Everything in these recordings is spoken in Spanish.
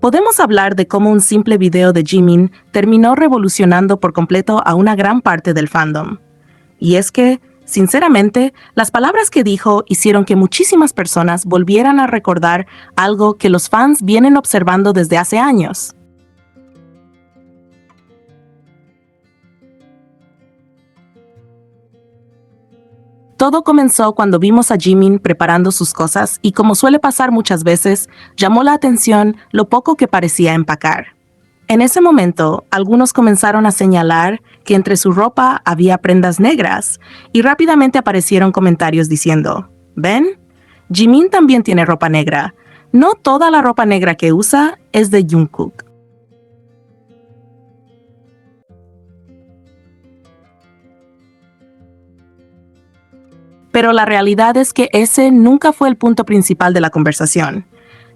Podemos hablar de cómo un simple video de Jimin terminó revolucionando por completo a una gran parte del fandom. Y es que, sinceramente, las palabras que dijo hicieron que muchísimas personas volvieran a recordar algo que los fans vienen observando desde hace años. Todo comenzó cuando vimos a Jimin preparando sus cosas y, como suele pasar muchas veces, llamó la atención lo poco que parecía empacar. En ese momento, algunos comenzaron a señalar que entre su ropa había prendas negras y rápidamente aparecieron comentarios diciendo: ¿ven? Jimin también tiene ropa negra. No toda la ropa negra que usa es de Jungkook. Pero la realidad es que ese nunca fue el punto principal de la conversación.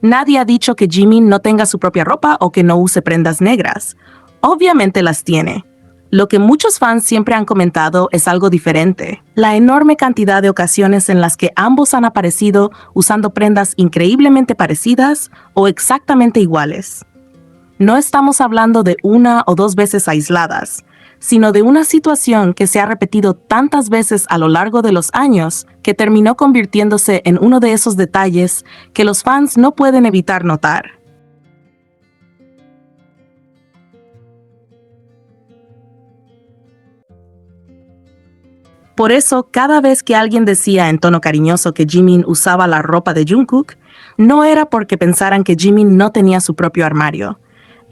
Nadie ha dicho que Jimin no tenga su propia ropa o que no use prendas negras. Obviamente las tiene. Lo que muchos fans siempre han comentado es algo diferente: la enorme cantidad de ocasiones en las que ambos han aparecido usando prendas increíblemente parecidas o exactamente iguales. No estamos hablando de una o dos veces aisladas, sino de una situación que se ha repetido tantas veces a lo largo de los años que terminó convirtiéndose en uno de esos detalles que los fans no pueden evitar notar. Por eso, cada vez que alguien decía en tono cariñoso que Jimin usaba la ropa de Jungkook, no era porque pensaran que Jimin no tenía su propio armario.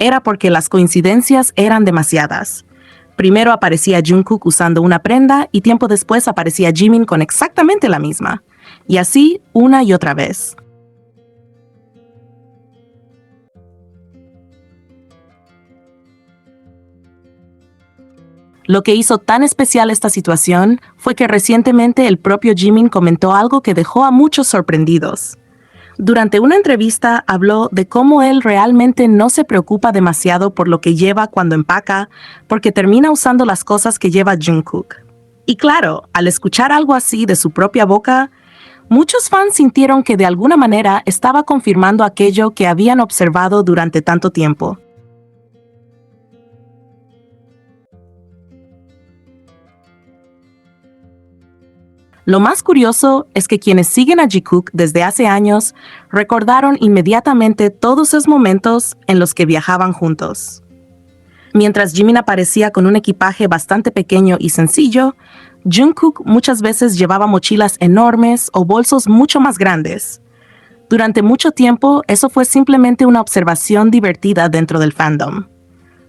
Era porque las coincidencias eran demasiadas. Primero aparecía Jungkook usando una prenda y tiempo después aparecía Jimin con exactamente la misma. Y así una y otra vez. Lo que hizo tan especial esta situación fue que recientemente el propio Jimin comentó algo que dejó a muchos sorprendidos. Durante una entrevista habló de cómo él realmente no se preocupa demasiado por lo que lleva cuando empaca, porque termina usando las cosas que lleva Jungkook. Y claro, al escuchar algo así de su propia boca, muchos fans sintieron que de alguna manera estaba confirmando aquello que habían observado durante tanto tiempo. Lo más curioso es que quienes siguen a Jikook desde hace años recordaron inmediatamente todos esos momentos en los que viajaban juntos. Mientras Jimin aparecía con un equipaje bastante pequeño y sencillo, Jungkook muchas veces llevaba mochilas enormes o bolsos mucho más grandes. Durante mucho tiempo, eso fue simplemente una observación divertida dentro del fandom.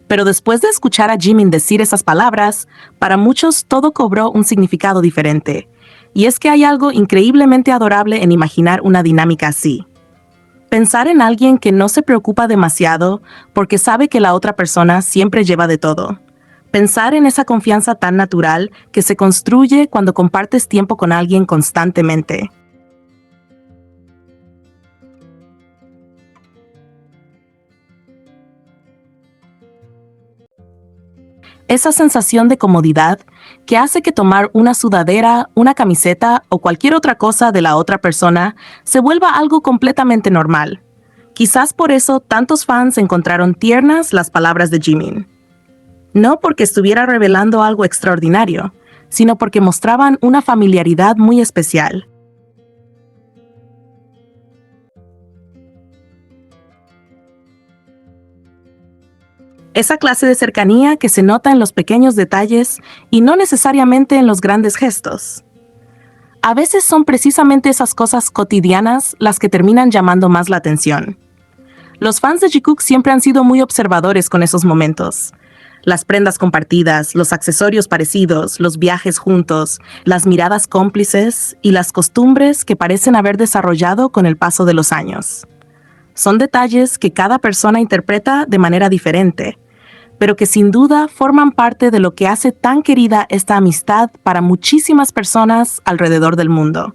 Pero después de escuchar a Jimin decir esas palabras, para muchos todo cobró un significado diferente. Y es que hay algo increíblemente adorable en imaginar una dinámica así. Pensar en alguien que no se preocupa demasiado porque sabe que la otra persona siempre lleva de todo. Pensar en esa confianza tan natural que se construye cuando compartes tiempo con alguien constantemente. Esa sensación de comodidad que hace que tomar una sudadera, una camiseta o cualquier otra cosa de la otra persona se vuelva algo completamente normal. Quizás por eso tantos fans encontraron tiernas las palabras de Jimin. No porque estuviera revelando algo extraordinario, sino porque mostraban una familiaridad muy especial. Esa clase de cercanía que se nota en los pequeños detalles y no necesariamente en los grandes gestos. A veces son precisamente esas cosas cotidianas las que terminan llamando más la atención. Los fans de Jikook siempre han sido muy observadores con esos momentos. Las prendas compartidas, los accesorios parecidos, los viajes juntos, las miradas cómplices y las costumbres que parecen haber desarrollado con el paso de los años. Son detalles que cada persona interpreta de manera diferente, pero que sin duda forman parte de lo que hace tan querida esta amistad para muchísimas personas alrededor del mundo.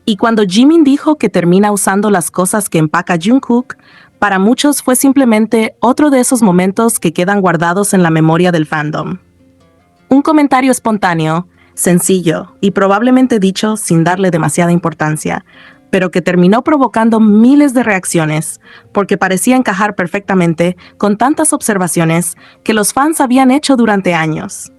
Y cuando Jimin dijo que termina usando las cosas que empaca Jungkook, para muchos fue simplemente otro de esos momentos que quedan guardados en la memoria del fandom. Un comentario espontáneo, Sencillo y probablemente dicho sin darle demasiada importancia, pero que terminó provocando miles de reacciones, porque parecía encajar perfectamente con tantas observaciones que los fans habían hecho durante años.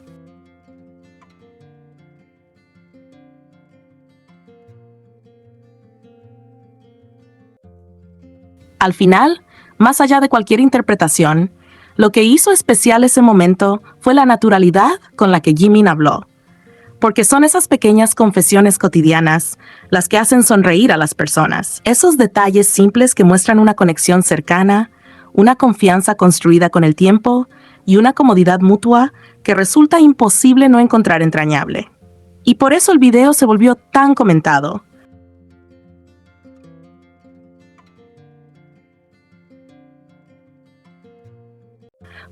Al final, más allá de cualquier interpretación, lo que hizo especial ese momento fue la naturalidad con la que Jimin habló, porque son esas pequeñas confesiones cotidianas las que hacen sonreír a las personas. Esos detalles simples que muestran una conexión cercana, una confianza construida con el tiempo y una comodidad mutua que resulta imposible no encontrar entrañable. Y por eso el video se volvió tan comentado.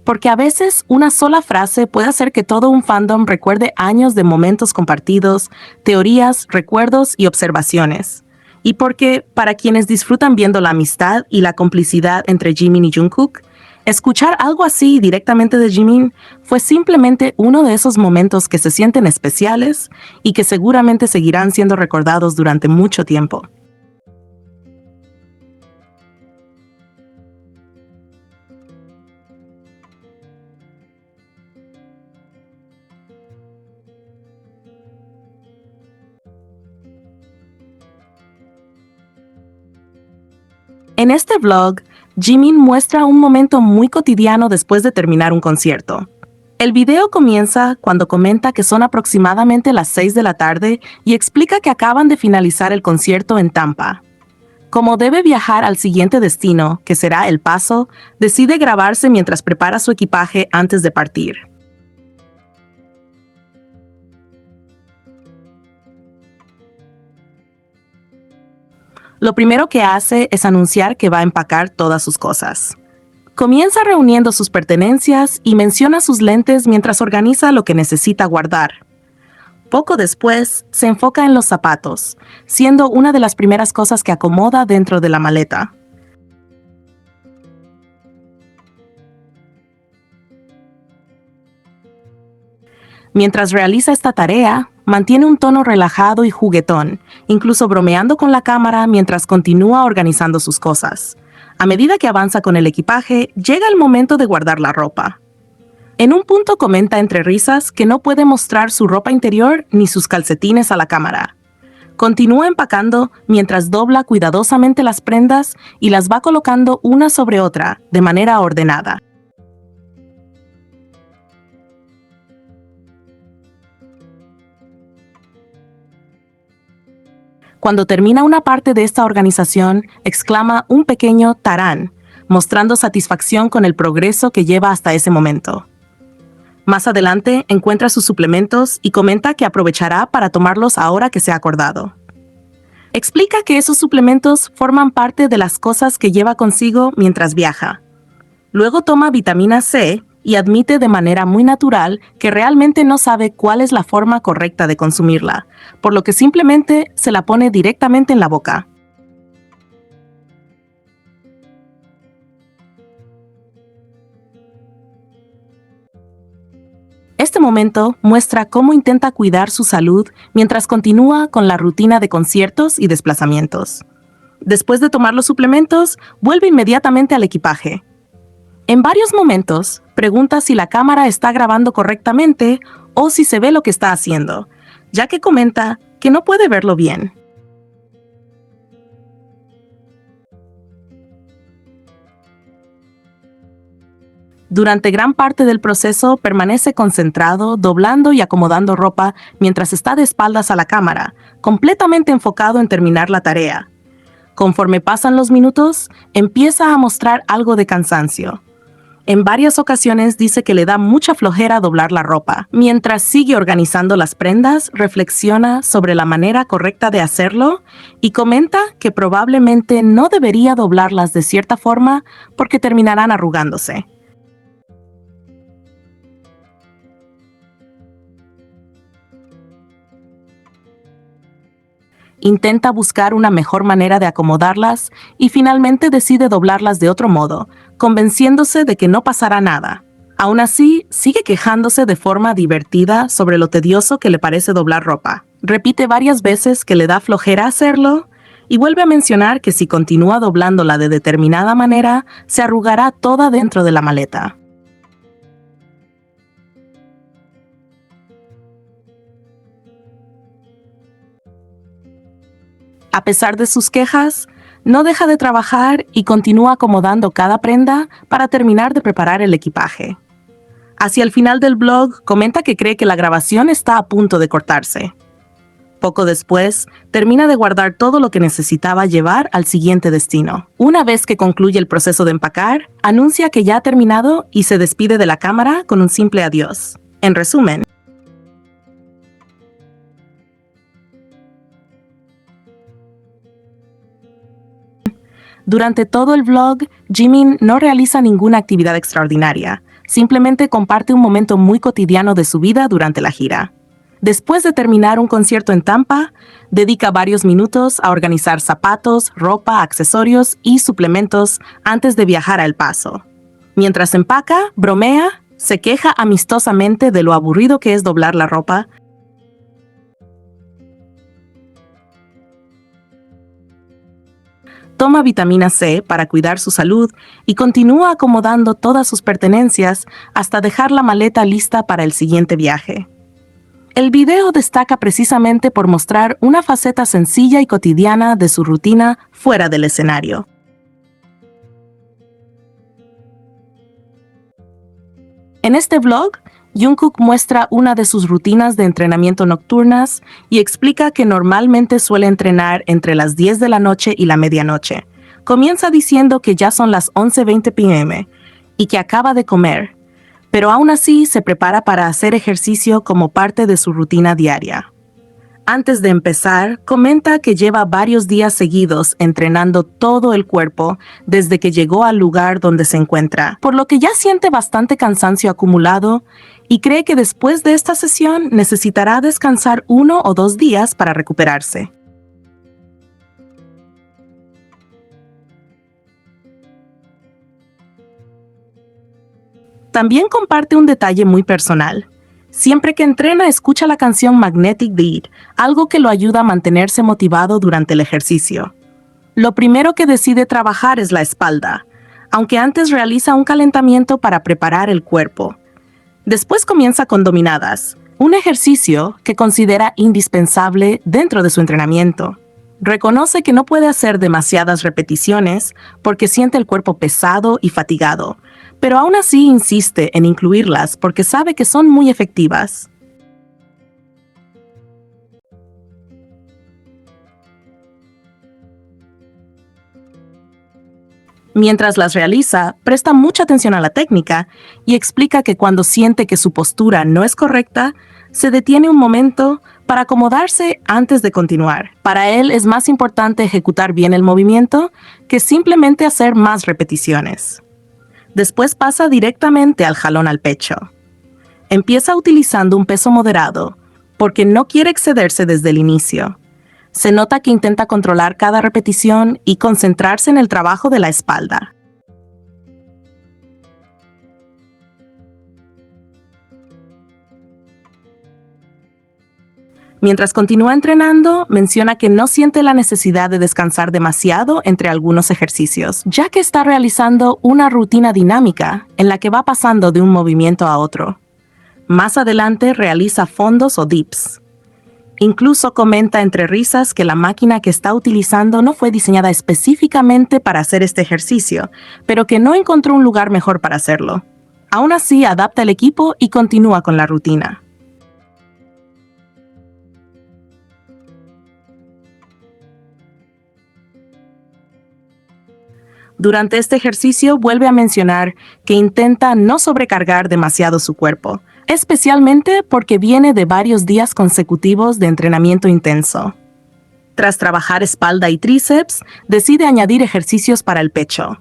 Porque a veces una sola frase puede hacer que todo un fandom recuerde años de momentos compartidos, teorías, recuerdos y observaciones. Y porque, para quienes disfrutan viendo la amistad y la complicidad entre Jimin y Jungkook, escuchar algo así directamente de Jimin fue simplemente uno de esos momentos que se sienten especiales y que seguramente seguirán siendo recordados durante mucho tiempo. En este vlog, Jimin muestra un momento muy cotidiano después de terminar un concierto. El video comienza cuando comenta que son aproximadamente las 6 de la tarde y explica que acaban de finalizar el concierto en Tampa. Como debe viajar al siguiente destino, que será El Paso, decide grabarse mientras prepara su equipaje antes de partir. Lo primero que hace es anunciar que va a empacar todas sus cosas. Comienza reuniendo sus pertenencias y menciona sus lentes mientras organiza lo que necesita guardar. Poco después, se enfoca en los zapatos, siendo una de las primeras cosas que acomoda dentro de la maleta. Mientras realiza esta tarea, mantiene un tono relajado y juguetón, incluso bromeando con la cámara mientras continúa organizando sus cosas. A medida que avanza con el equipaje, llega el momento de guardar la ropa. En un punto comenta entre risas que no puede mostrar su ropa interior ni sus calcetines a la cámara. Continúa empacando mientras dobla cuidadosamente las prendas y las va colocando una sobre otra, de manera ordenada. Cuando termina una parte de esta organización, exclama un pequeño tarán, mostrando satisfacción con el progreso que lleva hasta ese momento. Más adelante, encuentra sus suplementos y comenta que aprovechará para tomarlos ahora que se ha acordado. Explica que esos suplementos forman parte de las cosas que lleva consigo mientras viaja. Luego toma vitamina C y admite de manera muy natural que realmente no sabe cuál es la forma correcta de consumirla, por lo que simplemente se la pone directamente en la boca. Este momento muestra cómo intenta cuidar su salud mientras continúa con la rutina de conciertos y desplazamientos. Después de tomar los suplementos, vuelve inmediatamente al equipaje. En varios momentos, pregunta si la cámara está grabando correctamente o si se ve lo que está haciendo, ya que comenta que no puede verlo bien. Durante gran parte del proceso permanece concentrado, doblando y acomodando ropa mientras está de espaldas a la cámara, completamente enfocado en terminar la tarea. Conforme pasan los minutos, empieza a mostrar algo de cansancio. En varias ocasiones dice que le da mucha flojera doblar la ropa. Mientras sigue organizando las prendas, reflexiona sobre la manera correcta de hacerlo y comenta que probablemente no debería doblarlas de cierta forma porque terminarán arrugándose. Intenta buscar una mejor manera de acomodarlas y finalmente decide doblarlas de otro modo, convenciéndose de que no pasará nada. Aún así, sigue quejándose de forma divertida sobre lo tedioso que le parece doblar ropa. Repite varias veces que le da flojera hacerlo y vuelve a mencionar que si continúa doblándola de determinada manera, se arrugará toda dentro de la maleta. A pesar de sus quejas, no deja de trabajar y continúa acomodando cada prenda para terminar de preparar el equipaje. Hacia el final del blog, comenta que cree que la grabación está a punto de cortarse. Poco después, termina de guardar todo lo que necesitaba llevar al siguiente destino. Una vez que concluye el proceso de empacar, anuncia que ya ha terminado y se despide de la cámara con un simple adiós. En resumen, durante todo el vlog, Jimin no realiza ninguna actividad extraordinaria, simplemente comparte un momento muy cotidiano de su vida durante la gira. Después de terminar un concierto en Tampa, dedica varios minutos a organizar zapatos, ropa, accesorios y suplementos antes de viajar a El Paso. Mientras empaca, bromea, se queja amistosamente de lo aburrido que es doblar la ropa, toma vitamina C para cuidar su salud y continúa acomodando todas sus pertenencias hasta dejar la maleta lista para el siguiente viaje. El video destaca precisamente por mostrar una faceta sencilla y cotidiana de su rutina fuera del escenario. En este vlog, Jungkook muestra una de sus rutinas de entrenamiento nocturnas y explica que normalmente suele entrenar entre las 10 de la noche y la medianoche. Comienza diciendo que ya son las 11:20 p.m. y que acaba de comer, pero aún así se prepara para hacer ejercicio como parte de su rutina diaria. Antes de empezar, comenta que lleva varios días seguidos entrenando todo el cuerpo desde que llegó al lugar donde se encuentra, por lo que ya siente bastante cansancio acumulado y cree que después de esta sesión necesitará descansar 1 o 2 días para recuperarse. También comparte un detalle muy personal. Siempre que entrena, escucha la canción Magnetic Beat, algo que lo ayuda a mantenerse motivado durante el ejercicio. Lo primero que decide trabajar es la espalda, aunque antes realiza un calentamiento para preparar el cuerpo. Después comienza con dominadas, un ejercicio que considera indispensable dentro de su entrenamiento. Reconoce que no puede hacer demasiadas repeticiones porque siente el cuerpo pesado y fatigado, pero aún así insiste en incluirlas porque sabe que son muy efectivas. Mientras las realiza, presta mucha atención a la técnica y explica que cuando siente que su postura no es correcta, se detiene un momento para acomodarse antes de continuar. Para él es más importante ejecutar bien el movimiento que simplemente hacer más repeticiones. Después pasa directamente al jalón al pecho. Empieza utilizando un peso moderado, porque no quiere excederse desde el inicio. Se nota que intenta controlar cada repetición y concentrarse en el trabajo de la espalda. Mientras continúa entrenando, menciona que no siente la necesidad de descansar demasiado entre algunos ejercicios, ya que está realizando una rutina dinámica en la que va pasando de un movimiento a otro. Más adelante realiza fondos o dips. Incluso comenta entre risas que la máquina que está utilizando no fue diseñada específicamente para hacer este ejercicio, pero que no encontró un lugar mejor para hacerlo. Aún así, adapta el equipo y continúa con la rutina. Durante este ejercicio vuelve a mencionar que intenta no sobrecargar demasiado su cuerpo, especialmente porque viene de varios días consecutivos de entrenamiento intenso. Tras trabajar espalda y tríceps, decide añadir ejercicios para el pecho.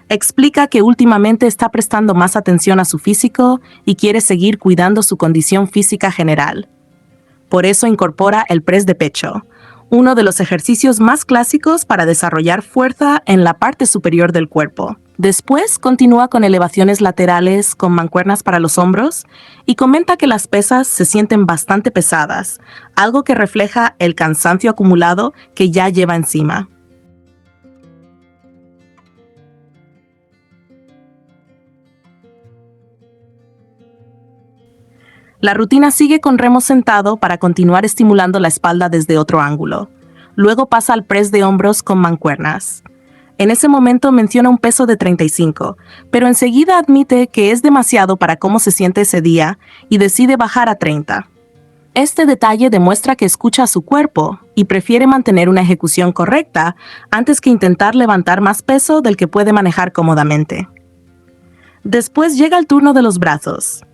Explica que últimamente está prestando más atención a su físico y quiere seguir cuidando su condición física general. Por eso incorpora el press de pecho, uno de los ejercicios más clásicos para desarrollar fuerza en la parte superior del cuerpo. Después continúa con elevaciones laterales con mancuernas para los hombros y comenta que las pesas se sienten bastante pesadas, algo que refleja el cansancio acumulado que ya lleva encima. La rutina sigue con remo sentado para continuar estimulando la espalda desde otro ángulo. Luego pasa al press de hombros con mancuernas. En ese momento menciona un peso de 35, pero enseguida admite que es demasiado para cómo se siente ese día y decide bajar a 30. Este detalle demuestra que escucha a su cuerpo y prefiere mantener una ejecución correcta antes que intentar levantar más peso del que puede manejar cómodamente. Después llega el turno de los brazos.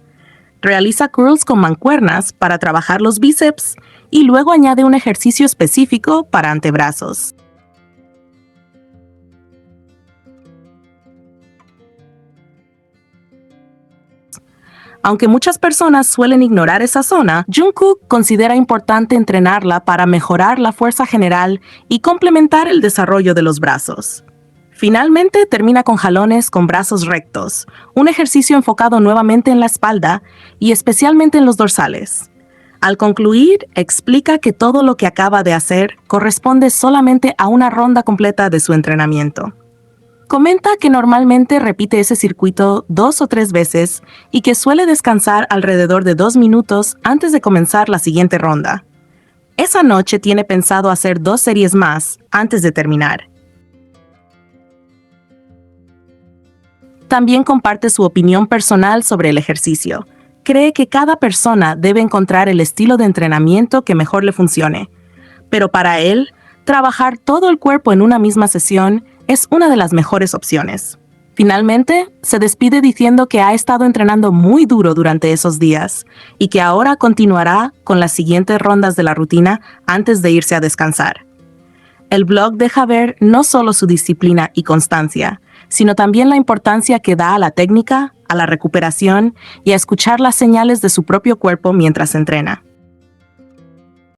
Realiza curls con mancuernas para trabajar los bíceps y luego añade un ejercicio específico para antebrazos. Aunque muchas personas suelen ignorar esa zona, Jungkook considera importante entrenarla para mejorar la fuerza general y complementar el desarrollo de los brazos. Finalmente termina con jalones con brazos rectos, un ejercicio enfocado nuevamente en la espalda y especialmente en los dorsales. Al concluir, explica que todo lo que acaba de hacer corresponde solamente a una ronda completa de su entrenamiento. Comenta que normalmente repite ese circuito 2 o 3 veces y que suele descansar alrededor de 2 minutos antes de comenzar la siguiente ronda. Esa noche tiene pensado hacer 2 series más antes de terminar. También comparte su opinión personal sobre el ejercicio. Cree que cada persona debe encontrar el estilo de entrenamiento que mejor le funcione. Pero para él, trabajar todo el cuerpo en una misma sesión es una de las mejores opciones. Finalmente, se despide diciendo que ha estado entrenando muy duro durante esos días y que ahora continuará con las siguientes rondas de la rutina antes de irse a descansar. El blog deja ver no solo su disciplina y constancia, sino también la importancia que da a la técnica, a la recuperación y a escuchar las señales de su propio cuerpo mientras entrena.